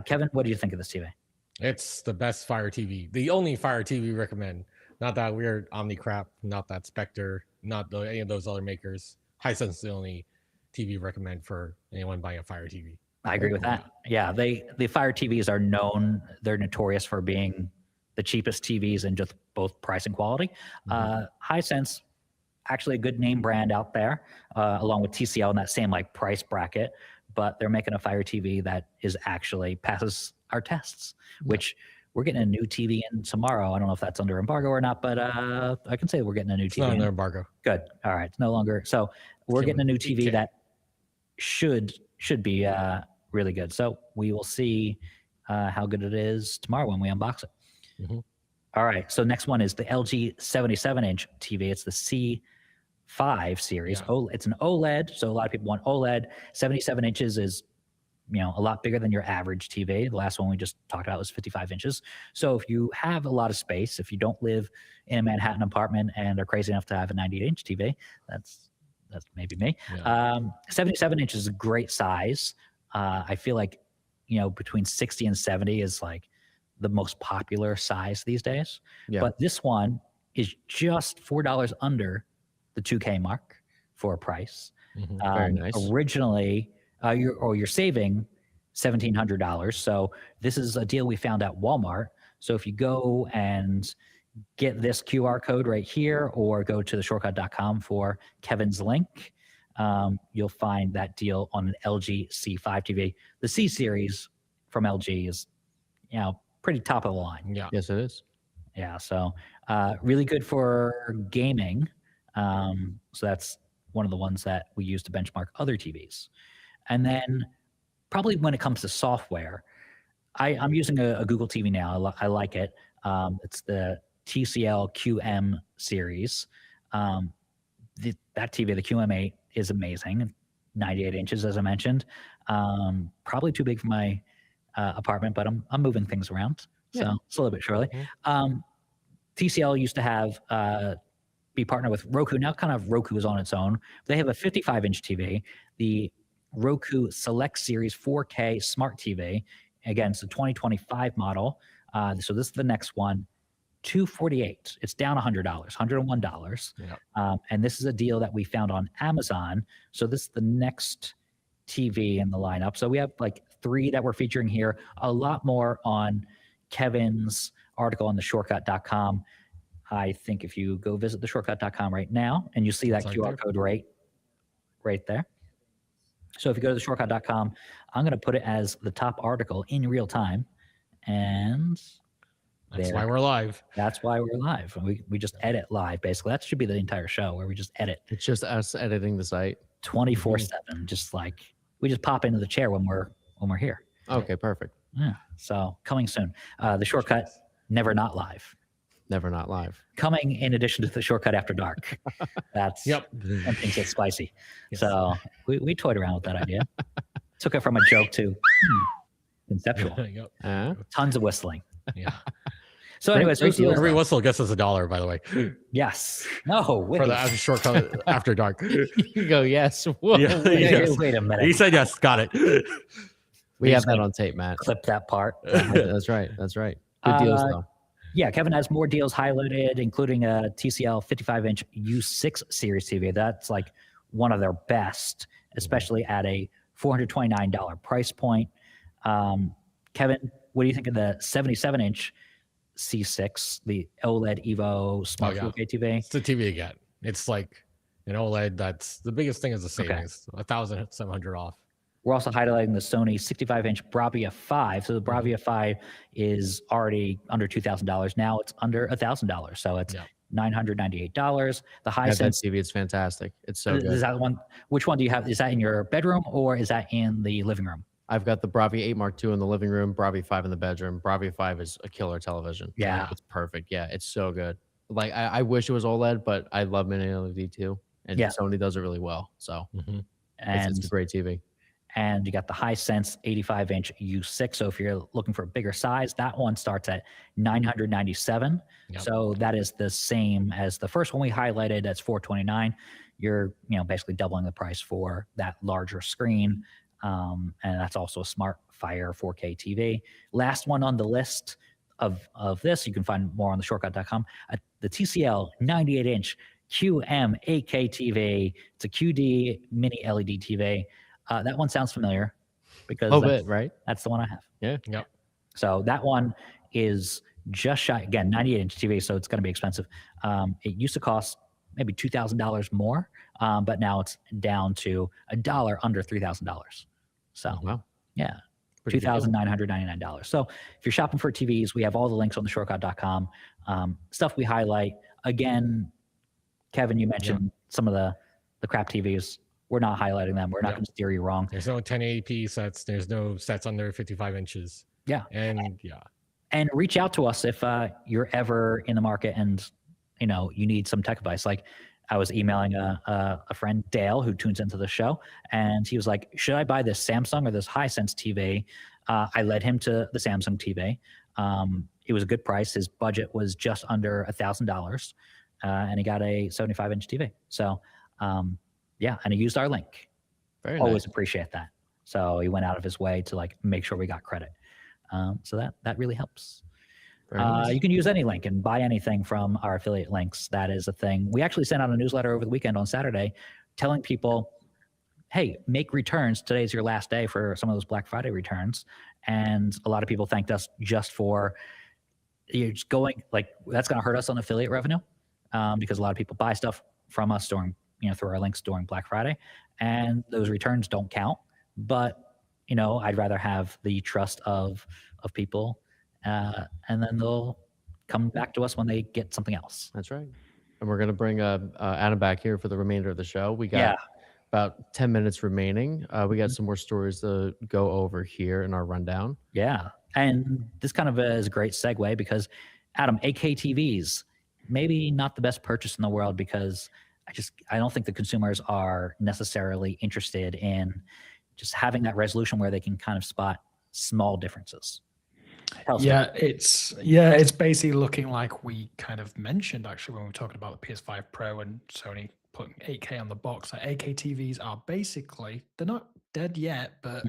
Kevin, what do you think of this TV? It's the best Fire TV. The only Fire TV we recommend. Not that weird Omni crap, not that Spectre, not any of those other makers. Hisense is the only TV recommend for anyone buying a Fire TV. I agree with that. Yeah, the Fire TVs are known. They're notorious for being the cheapest TVs in just both price and quality. Hisense, actually a good name brand out there, along with TCL in that same like price bracket. But they're making a Fire TV that is actually passes our tests, which we're getting a new TV in tomorrow. I don't know if that's under embargo or not, but I can say we're getting a new It's TV. not in. under embargo. Good. All right. It's no longer. So we're getting a new TV that should be really good. So we will see how good it is tomorrow when we unbox it. Mm-hmm. All right. So next one is the LG 77-inch TV. It's the C5 series. Yeah. Oh, it's an OLED. So a lot of people want OLED. 77 inches is a lot bigger than your average TV. The last one we just talked about was 55 inches. So if you have a lot of space, if you don't live in a Manhattan apartment and are crazy enough to have a 98-inch TV, that's maybe me. Yeah. 77 inches is a great size. I feel like, between 60 and 70 is like the most popular size these days. Yeah. But this one is just $4 under the 2K mark for a price. Mm-hmm. Very nice. Originally, you're saving $1,700. So this is a deal we found at Walmart. So if you go and get this QR code right here, or go to theshortcut.com for Kevin's link, you'll find that deal on an LG C5 TV. The C series from LG is, pretty top of the line. Yeah. Yes, it is. Yeah. So really good for gaming. So that's one of the ones that we use to benchmark other TVs. And then probably when it comes to software, I'm using a Google TV now. I like it. It's the TCL QM series. That TV, the QM8, is amazing. 98 inches, as I mentioned. Probably too big for my apartment, but I'm moving things around. So it's a little bit shortly. TCL used to have be partnered with Roku. Now kind of Roku is on its own. They have a 55-inch TV, the Roku Select Series 4K Smart TV. Again, it's a 2025 model. So this is the next one. $248. It's down $100, $101. Yep. And this is a deal that we found on Amazon. So this is the next TV in the lineup. So we have like 3 that we're featuring here. A lot more on Kevin's article on theshortcut.com. I think if you go visit theshortcut.com right now, and you see that QR code right there. So if you go to theshortcut.com, I'm going to put it as the top article in real time. And that's why we're live. That's why we're live. We just edit live, basically. That should be the entire show, where we just edit. It's just us editing the site 24/7. Just like we just pop into the chair when we're here. Okay, perfect. Yeah. So coming soon. The Shortcut, never not live. Never not live. Coming in addition to the Shortcut After Dark. That's when things get spicy. Yes. So we toyed around with that idea. Took it from a joke to conceptual. Tons of whistling. Yeah. So anyways, every whistle gets us $1, by the way. Yes. No, wait. For the Shortcut After Dark. You go, yes. Whoa, yeah, yes. Wait a minute. He said yes. Got it. We have that on tape, Matt. Clip that part. That's right. That's right. Good deals, though. Yeah, Kevin has more deals highlighted, including a TCL 55-inch U6 series TV. That's like one of their best, especially at a $429 price point. Kevin, what do you think of the 77-inch C6, the OLED Evo Smart 4K TV? It's the TV again. It's like an OLED. That's the biggest thing is the savings. $1,700 off. We're also highlighting the Sony 65-inch Bravia 5. So the Bravia 5 is already under $2,000. Now it's under $1,000. So it's $998. The Hisense TV, it's fantastic. It's so good. Is that one? Which one do you have? Is that in your bedroom or is that in the living room? I've got the Bravia 8 Mark II in the living room, Bravia 5 in the bedroom. Bravia 5 is a killer television. Yeah. It's perfect. Yeah, it's so good. Like, I wish it was OLED, but I love mini LED too. And Sony does it really well. So it's a great TV. And you got the Hisense 85-inch U6. So if you're looking for a bigger size, that one starts at $997. Yep. So that is the same as the first one we highlighted. That's $429. You're basically doubling the price for that larger screen. And that's also a Smart Fire 4K TV. Last one on the list of this, you can find more on theshortcut.com. The TCL 98-inch QM 8K TV. It's a QD mini LED TV. That one sounds familiar because right? That's the one I have. Yeah. Yep. So that one is just shy, again, 98-inch TV, so it's going to be expensive. It used to cost maybe $2,000 more, but now it's down to $1 under $3,000. So, wow. Yeah. Pretty good deal. $2,999. So if you're shopping for TVs, we have all the links on theshortcut.com. Stuff we highlight. Again, Kevin, you mentioned some of the crap TVs. We're not highlighting them. We're not going to steer you wrong. There's no 1080p sets. There's no sets under 55 inches. Yeah. And reach out to us if you're ever in the market and you need some tech advice. Like I was emailing a friend, Dale, who tunes into the show, and he was like, should I buy this Samsung or this Hisense TV? I led him to the Samsung TV. It was a good price. His budget was just under $1,000, and he got a 75-inch TV. So and he used our link. Very Always nice. appreciate that. So he went out of his way to like make sure we got credit. So that really helps. Nice. You can use any link and buy anything from our affiliate links. That is a thing. We actually sent out a newsletter over the weekend on Saturday telling people, hey, make returns. Today's your last day for some of those Black Friday returns. And a lot of people thanked us just for just going, like, that's going to hurt us on affiliate revenue because a lot of people buy stuff from us during, through our links during Black Friday. And those returns don't count. But, I'd rather have the trust of people. And then they'll come back to us when they get something else. That's right. And we're going to bring Adam back here for the remainder of the show. We got about 10 minutes remaining. We got some more stories to go over here in our rundown. Yeah. And this kind of is a great segue because, Adam, 8K TVs, maybe not the best purchase in the world because I don't think the consumers are necessarily interested in just having that resolution where they can kind of spot small differences. It's basically looking like we kind of mentioned actually when we were talking about the PS5 Pro and Sony putting 8K on the box. Like 8K TVs are basically, they're not dead yet, but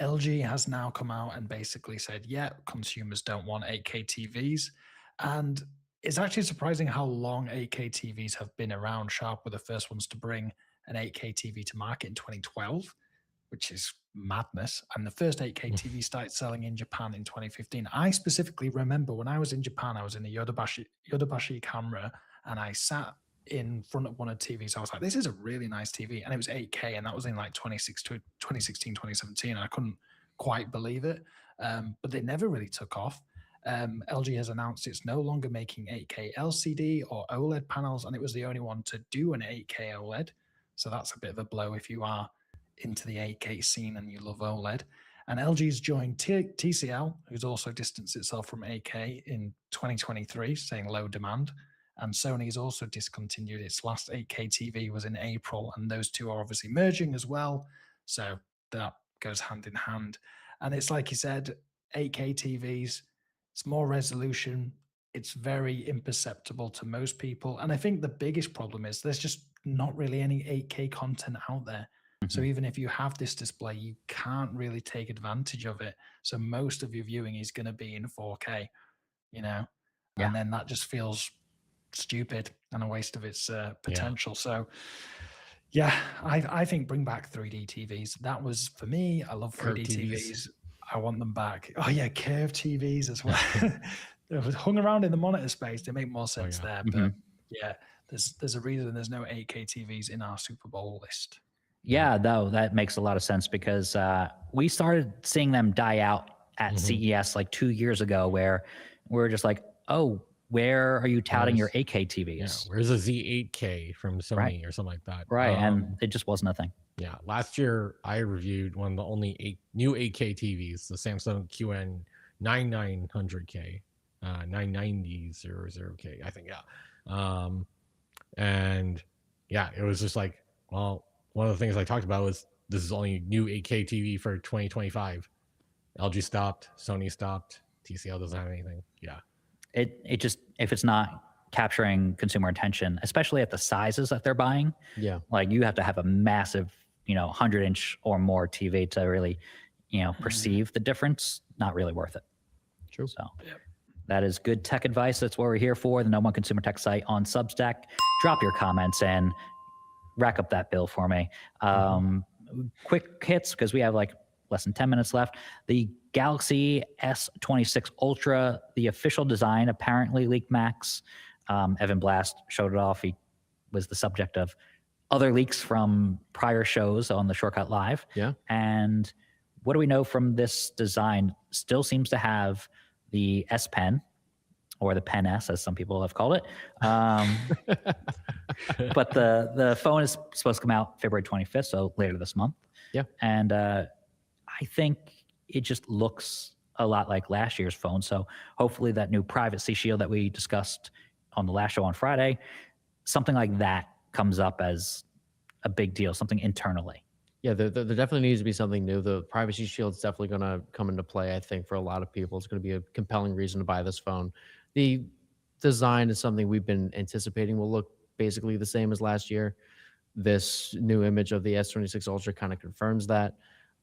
LG has now come out and basically said, consumers don't want 8K TVs. And it's actually surprising how long 8K TVs have been around. Sharp were the first ones to bring an 8K TV to market in 2012, which is madness. And the first 8K TV started selling in Japan in 2015. I specifically remember when I was in Japan, I was in a Yodobashi camera and I sat in front of one of the TVs. I was like, this is a really nice TV. And it was 8K. And that was in like 2016, 2017. I couldn't quite believe it. But they never really took off. LG has announced it's no longer making 8K LCD or OLED panels. And it was the only one to do an 8K OLED. So that's a bit of a blow if you are into the 8K scene and you love OLED. And LG's joined TCL, who's also distanced itself from 8K in 2023, saying low demand. And Sony's also discontinued its last 8K TV was in April, and those two are obviously merging as well. So that goes hand in hand. And it's like you said, 8K TVs, it's more resolution. It's very imperceptible to most people. And I think the biggest problem is there's just not really any 8K content out there. So even if you have this display, you can't really take advantage of it. So most of your viewing is going to be in 4K, and then that just feels stupid and a waste of its potential. So I think bring back 3D TVs. That was for me. I love 3D TVs. I want them back. Oh yeah, curved TVs as well. It was hung around in the monitor space. They make more sense there. But there's a reason there's no 8K TVs in our Super Bowl list. Yeah, though, that makes a lot of sense because we started seeing them die out at CES like 2 years ago where we're just like, oh, where are you touting your 8K TVs? Yeah, where's a Z8K from Sony or something like that? Right, and it just wasn't a thing. Yeah, last year I reviewed one of the only new 8K TVs, the Samsung QN 9900K, 99000K, I think, and it was just like, well, one of the things I talked about was this is only new 8K TV for 2025. LG stopped, Sony stopped, TCL doesn't have anything. Yeah. It just, if it's not capturing consumer attention, especially at the sizes that they're buying, like you have to have a massive, 100-inch or more TV to really, perceive the difference. Not really worth it. True. So that is good tech advice. That's what we're here for. The #1 consumer tech site on Substack. Drop your comments in. Rack up that bill for me. Quick hits because we have like less than 10 minutes left. The Galaxy S26 Ultra, the official design apparently leaked Max. Evan Blast showed it off. He was the subject of other leaks from prior shows on the Shortcut Live. Yeah. And what do we know from this design? Still seems to have the S Pen, or the Pen S, as some people have called it. But the phone is supposed to come out February 25th, so later this month. Yeah. And I think it just looks a lot like last year's phone. So hopefully that new privacy shield that we discussed on the last show on Friday, something like that comes up as a big deal, something internally. Yeah, there definitely needs to be something new. The privacy shield's definitely going to come into play, I think, for a lot of people. It's going to be a compelling reason to buy this phone. The design is something we've been anticipating will look basically the same as last year. This new image of the S26 Ultra kind of confirms that.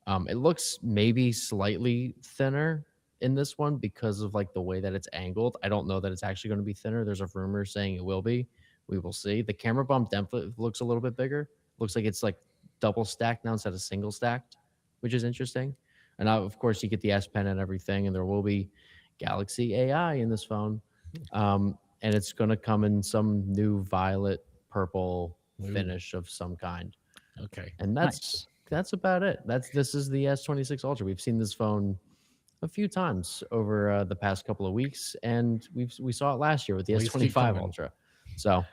It looks maybe slightly thinner in this one because of like the way that it's angled. I don't know that it's actually going to be thinner. There's a rumor saying it will be. We will see. The camera bump definitely looks a little bit bigger. Looks like it's like double stacked now instead of single stacked, which is interesting. And now, of course, you get the S Pen and everything, and there will be Galaxy AI in this phone. And it's going to come in some new violet purple finish of some kind. Okay. And that's about it. This is the S26 Ultra. We've seen this phone a few times over the past couple of weeks, and we saw it last year with the S25 Ultra. So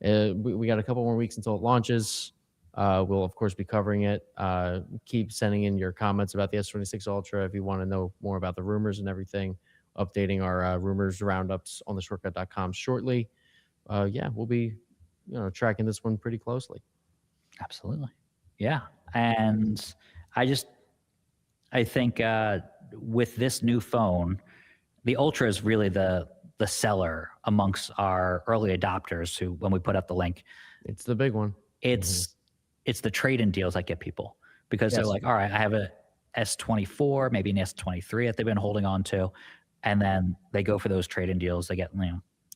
we got a couple more weeks until it launches. We'll of course be covering it. Keep sending in your comments about the S26 Ultra if you want to know more about the rumors and everything. Updating our rumors roundups on theshortcut.com shortly. Yeah, we'll be tracking this one pretty closely. Absolutely. Yeah. And I think with this new phone, the Ultra is really the seller amongst our early adopters who, when we put up the link, it's the big one. It's the trade-in deals that get people, because they're like, all right, I have a S24, maybe an S23 that they've been holding on to. And then they go for those trade-in deals. They get,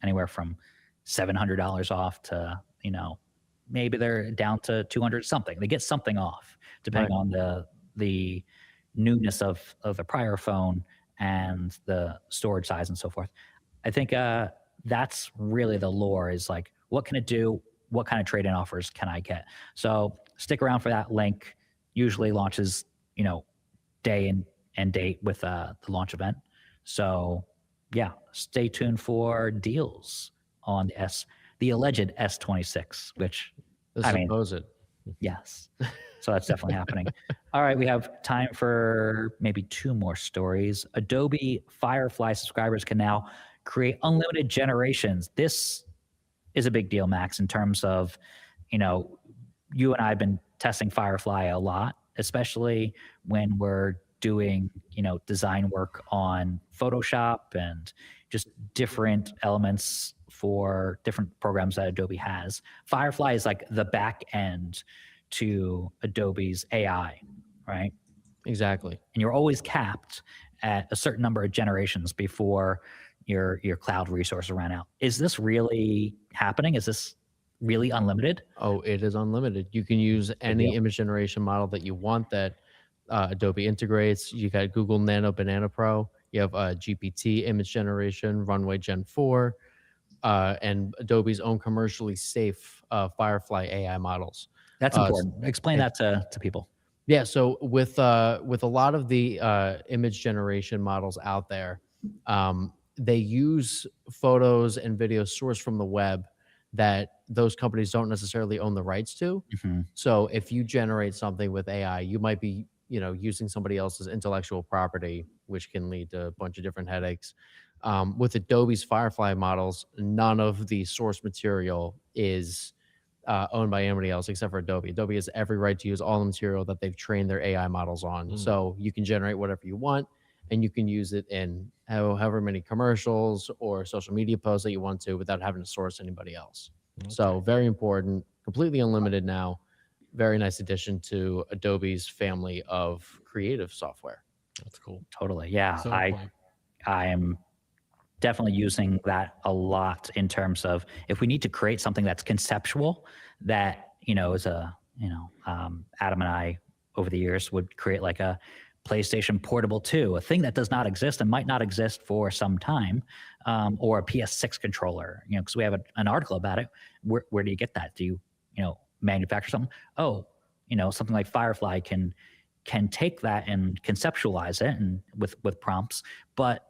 anywhere from $700 off to, maybe they're down to 200 something. They get something off depending on the newness of the prior phone and the storage size and so forth. I think that's really the lore, is like, what can it do? What kind of trade-in offers can I get? So stick around for that link. Usually launches, day and date with the launch event. So yeah, stay tuned for deals on the alleged S26, which yes. So that's definitely happening. All right, we have time for maybe two more stories. Adobe Firefly subscribers can now create unlimited generations. This is a big deal, Max, in terms of, you and I have been testing Firefly a lot, especially when we're doing, design work on Photoshop and just different elements for different programs that Adobe has. Firefly is like the back end to Adobe's AI, right? Exactly. And you're always capped at a certain number of generations before your cloud resources ran out. Is this really happening? Is this really unlimited? Oh, it is unlimited. You can use any image generation model that you want that Adobe integrates. You got Google Nano Banana Pro. You have GPT image generation, Runway Gen 4, and Adobe's own commercially safe Firefly AI models. That's important. Explain that to people. Yeah, so with a lot of the image generation models out there, they use photos and videos sourced from the web that those companies don't necessarily own the rights to. Mm-hmm. So if you generate something with AI, you might be, using somebody else's intellectual property, which can lead to a bunch of different headaches. With Adobe's Firefly models, none of the source material is owned by anybody else except for Adobe. Adobe has every right to use all the material that they've trained their AI models on. So you can generate whatever you want, and you can use it in however many commercials or social media posts that you want to without having to source anybody else. Okay. So very important, completely unlimited now. Very nice addition to Adobe's family of creative software. That's cool. Totally. Yeah. So I am definitely using that a lot in terms of if we need to create something that's conceptual that, is Adam and I over the years would create like a PlayStation Portable 2, a thing that does not exist and might not exist for some time, or a PS6 controller, because we have an article about it. Where do you get that? Do you, manufacture something? Oh, something like Firefly can can take that and conceptualize it and with prompts, but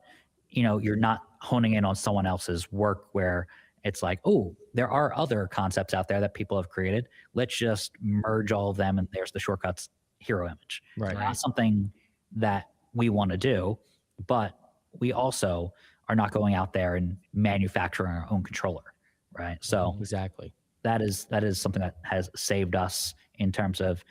you're not honing in on someone else's work where it's like, oh, there are other concepts out there that people have created. Let's just merge all of them, and there's the Shortcuts hero image. Right. Not something that we want to do, but we also are not going out there and manufacturing our own controller, right? So Exactly. that is something that has saved us in terms of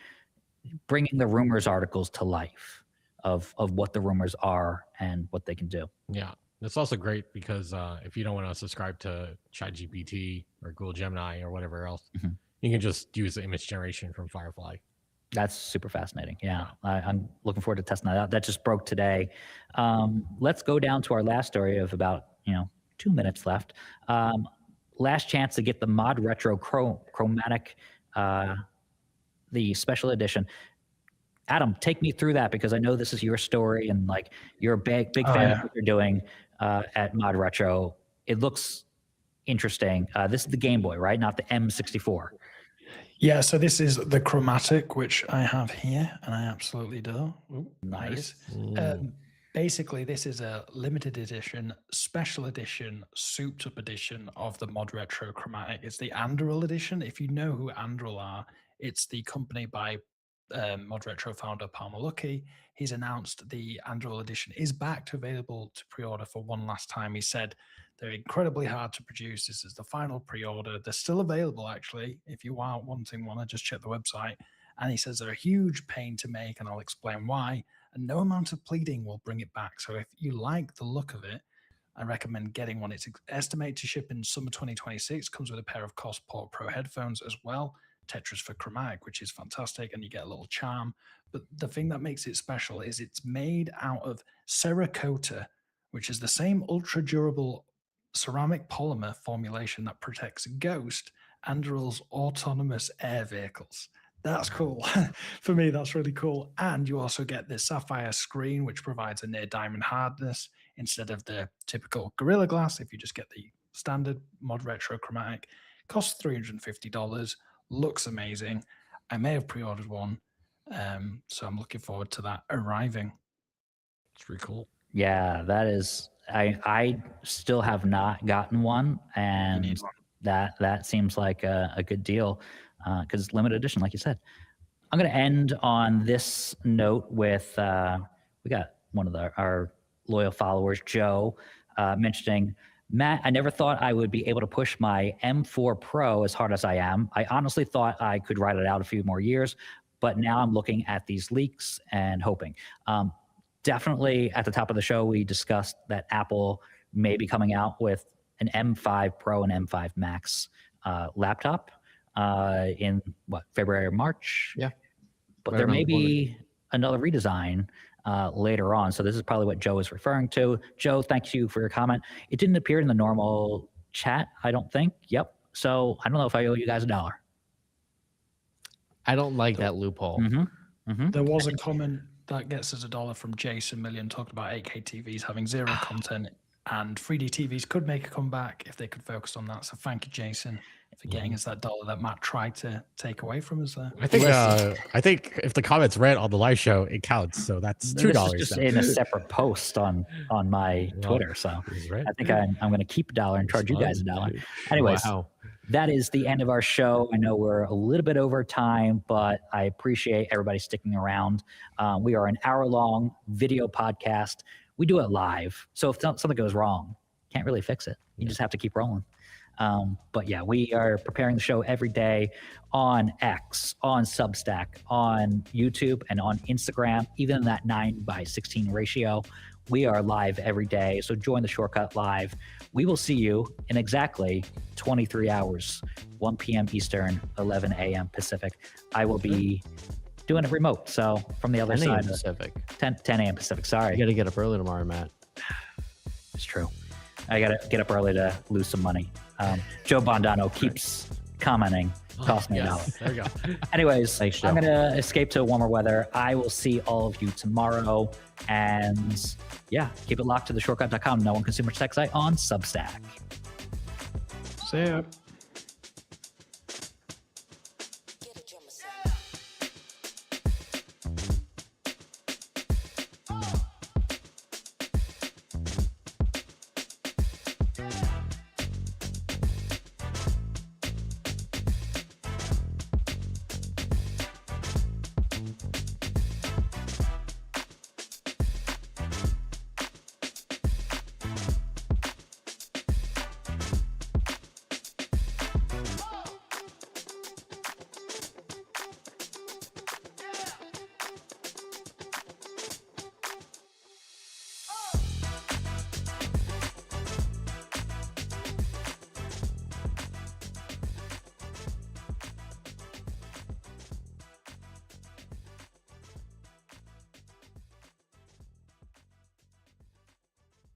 bringing the rumors articles to life of what the rumors are and what they can do. Yeah. It's also great because if you don't want to subscribe to ChatGPT or Google Gemini or whatever else, you can just use the image generation from Firefly. That's super fascinating. Yeah, I'm looking forward to testing that out. That just broke today. Let's go down to our last story of about 2 minutes left. Last chance to get the Mod Retro Chromatic, the special edition. Adam, take me through that, because I know this is your story and like you're a big fan of what you're doing at Mod Retro. It looks interesting. This is the Game Boy, right? Not the M64. Yeah, so this is the Chromatic, which I have here, and I absolutely do. Ooh, Nice. Basically, this is a limited edition, special edition, souped-up edition of the Mod Retro Chromatic. It's the Anduril edition. If you know who Anduril are, it's the company by Mod Retro founder Palmer Luckey. He's announced the Anduril edition is back to available to pre-order for one last time. He said they're incredibly hard to produce. This is the final pre-order. They're still available, actually. If you are wanting one, just check the website. And he says they're a huge pain to make, and I'll explain why. And no amount of pleading will bring it back. So if you like the look of it, I recommend getting one. It's estimated to ship in summer 2026. Comes with a pair of Cosport Pro headphones as well. Tetris for Chromatic, which is fantastic, and you get a little charm. But the thing that makes it special is it's made out of Cerakote, which is the same ultra durable ceramic polymer formulation that protects Ghost, Anduril's autonomous air vehicles. That's cool. For me, that's really cool. And you also get the sapphire screen, which provides a near diamond hardness instead of the typical Gorilla Glass. If you just get the standard Mod Retro Chromatic, costs $350. Looks amazing. I may have pre-ordered one, so I'm looking forward to that arriving. It's pretty cool. Yeah, that is. I still have not gotten one, and that seems like a good deal because it's limited edition, like you said. I'm going to end on this note with we got one of our loyal followers, Joe, mentioning, Matt, I never thought I would be able to push my M4 Pro as hard as I am. I honestly thought I could ride it out a few more years, but now I'm looking at these leaks and hoping. Definitely at the top of the show, we discussed that Apple may be coming out with an M5 Pro and M5 Max laptop in February or March? Yeah. But Right there may around the corner. be another redesign later on. So this is probably what Joe is referring to. Joe, thank you for your comment. It didn't appear in the normal chat, I don't think. Yep. So I don't know if I owe you guys $1. I don't like that loophole. There was a comment that gets us $1 from Jason Million talking about 8K TVs having zero content, and 3D TVs could make a comeback if they could focus on that. So thank you, Jason, for getting us that $1 that Matt tried to take away from us there. I think if the comments read on the live show, it counts. So that's $2. This is just in a separate post on my Twitter. So Right. I think I'm going to keep $1 and charge you guys $1. Anyways, Wow. that is the end of our show. I know we're a little bit over time, but I appreciate everybody sticking around. We are an hour-long video podcast. We do it live. So if something goes wrong, can't really fix it. You just have to keep rolling. But yeah, we are preparing the show every day on X, on Substack, on YouTube, and on Instagram, even in that 9:16 ratio. We are live every day. So join the Shortcut Live. We will see you in exactly 23 hours, 1 p.m. Eastern, 11 a.m. Pacific. I will be doing it remote. So from the other 10 a.m. side, Pacific. 10 a.m. Pacific. Sorry. You got to get up early tomorrow, Matt. It's true. I got to get up early to lose some money. Joe Bondano keeps commenting, cost me $1. There we go. Anyways, Thanks, Joe. I'm going to escape to warmer weather. I will see all of you tomorrow. And yeah, keep it locked to theshortcut.com. No one consumer tech site on Substack. See ya.